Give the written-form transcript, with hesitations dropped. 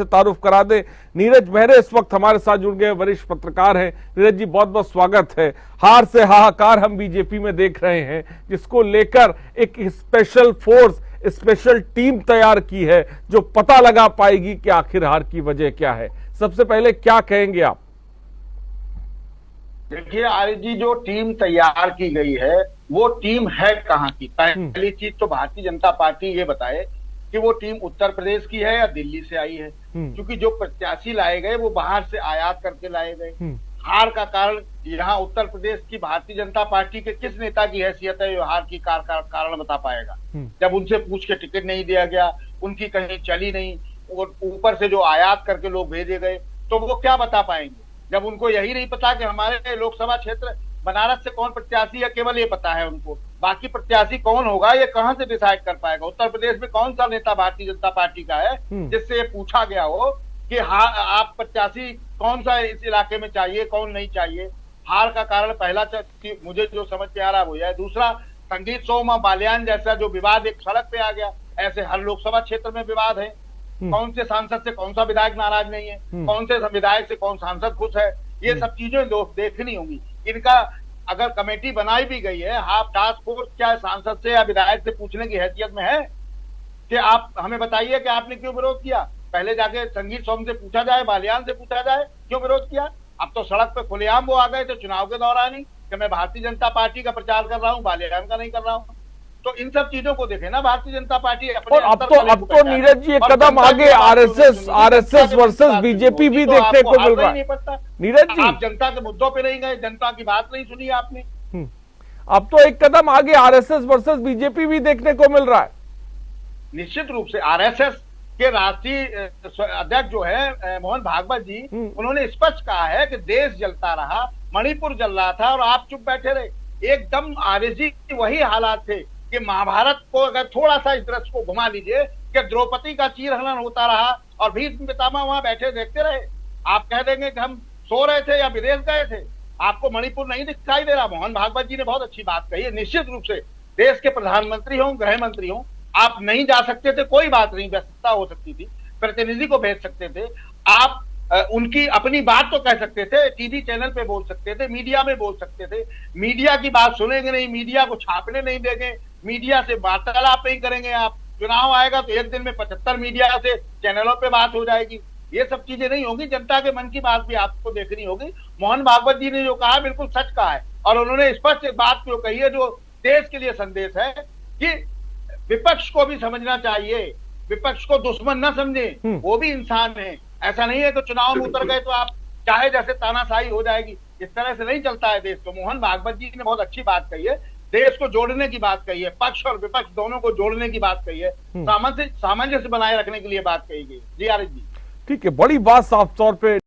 से तारुफ करा दे। नीरज मेहरे इस वक्त हमारे साथ जुड़ गए, वरिष्ठ पत्रकार हैं। नीरज जी, बहुत बहुत स्वागत है। हार से हाहाकार हम बीजेपी में देख रहे हैं, जिसको लेकर एक स्पेशल फोर्स, स्पेशल टीम तैयार की है जो पता लगा पाएगी कि आखिर हार की वजह क्या है। सबसे पहले क्या कहेंगे आप? देखिए आर्य जी, जो टीम तैयार की गई है वो टीम है कहाँ की? पहली चीज तो भारतीय जनता पार्टी ये बताए कि वो टीम उत्तर प्रदेश की है या दिल्ली से आई है, क्योंकि जो प्रत्याशी लाए गए वो बाहर से आयात करके लाए गए। हार का कारण यहाँ उत्तर प्रदेश की भारतीय जनता पार्टी के किस नेता की हैसियत है जो हार की कारण बता पाएगा? जब उनसे पूछ के टिकट नहीं दिया गया, उनकी कहीं चली नहीं, और ऊपर से जो आयात करके लोग भेजे गए, तो वो क्या बता पाएंगे? जब उनको यही नहीं पता कि हमारे लोकसभा क्षेत्र बनारस से कौन प्रत्याशी है, केवल ये पता है उनको, बाकी प्रत्याशी कौन होगा ये कहां से डिसाइड कर पाएगा? उत्तर प्रदेश में कौन सा नेता भारतीय जनता पार्टी का है जिससे ये पूछा गया हो कि हाँ आप प्रत्याशी कौन सा इस इलाके में चाहिए, कौन नहीं चाहिए? हार का कारण पहला मुझे जो समझ में आ रहा है वो है। दूसरा, संगीत सोम बालियान जैसा जो विवाद एक सड़क पे आ गया, ऐसे हर लोकसभा क्षेत्र में विवाद है। कौन से सांसद से कौन सा विधायक नाराज नहीं है, कौन से विधायक से कौन सांसद खुश है, ये सब चीजें देखनी होंगी। इनका अगर कमेटी बनाई भी गई है, हाफ टास्क फोर्स क्या सांसद से या विधायक से पूछने की हैसियत में है कि आप हमें बताइए कि आपने क्यों विरोध किया? पहले जाके संगीत सोम से पूछा जाए, बालियान से पूछा जाए क्यों विरोध किया। अब तो सड़क पे खुलेआम वो आ गए थे चुनाव के दौरान ही कि मैं भारतीय जनता पार्टी का प्रचार कर रहा हूँ, बालियान का नहीं कर रहा हूँ। तो इन सब चीजों को देखे ना भारतीय जनता पार्टी अपने। और अब तो नीरज जी एक कदम आगे आरएसएस वर्सेस बीजेपी भी देखने को मिल रहा है। नीरज जी, आप जनता के मुद्दों पे नहीं गए, जनता की बात नहीं सुनी आपने। अब तो एक कदम आगे आरएसएस वर्सेस बीजेपी भी देखने को मिल रहा है। निश्चित रूप से आरएसएस के राष्ट्रीय अध्यक्ष जो है मोहन भागवत जी, उन्होंने स्पष्ट कहा है कि देश जलता रहा, मणिपुर जल रहा था और आप चुप बैठे रहे। एकदम आर्य जी वही हालात थे कि महाभारत को अगर थोड़ा सा इस दृश्य को घुमा लीजिए कि द्रौपदी का चीरहरण होता रहा और भीष्म पितामह वहां बैठे देखते रहे। आप कह देंगे कि हम सो रहे थे या विदेश गए थे, आपको मणिपुर नहीं दिखाई दे रहा? मोहन भागवत जी ने बहुत अच्छी बात कही है। निश्चित रूप से देश के प्रधानमंत्री हों, गृह मंत्री हों, आप नहीं जा सकते थे, कोई बात नहीं, व्यस्तता हो सकती थी, प्रतिनिधि को भेज सकते थे, आप उनकी अपनी बात तो कह सकते थे, टीवी चैनल पे बोल सकते थे, मीडिया में बोल सकते थे। मीडिया की बात सुनेंगे नहीं, मीडिया को छापने नहीं देंगे, मीडिया से वार्तालाप नहीं करेंगे। आप चुनाव आएगा तो एक दिन में 75 मीडिया से चैनलों पे बात हो जाएगी। ये सब चीजें नहीं होगी, जनता के मन की बात भी आपको देखनी होगी। मोहन भागवत जी ने जो कहा बिल्कुल सच कहा है, और उन्होंने स्पष्ट एक बात जो कही है जो देश के लिए संदेश है कि विपक्ष को भी समझना चाहिए, विपक्ष को दुश्मन न समझे, वो भी इंसान है। ऐसा नहीं है कि चुनाव में उतर गए तो आप चाहे जैसे तानाशाही हो जाएगी, इस तरह से नहीं चलता है देश। तो मोहन भागवत जी ने बहुत अच्छी बात कही है, देश को जोड़ने की बात कही है, पक्ष और विपक्ष दोनों को जोड़ने की बात कही है, सामंजस्य बनाए रखने के लिए बात कही गई। जी आरिफ जी, ठीक है, बड़ी बात साफ तौर पे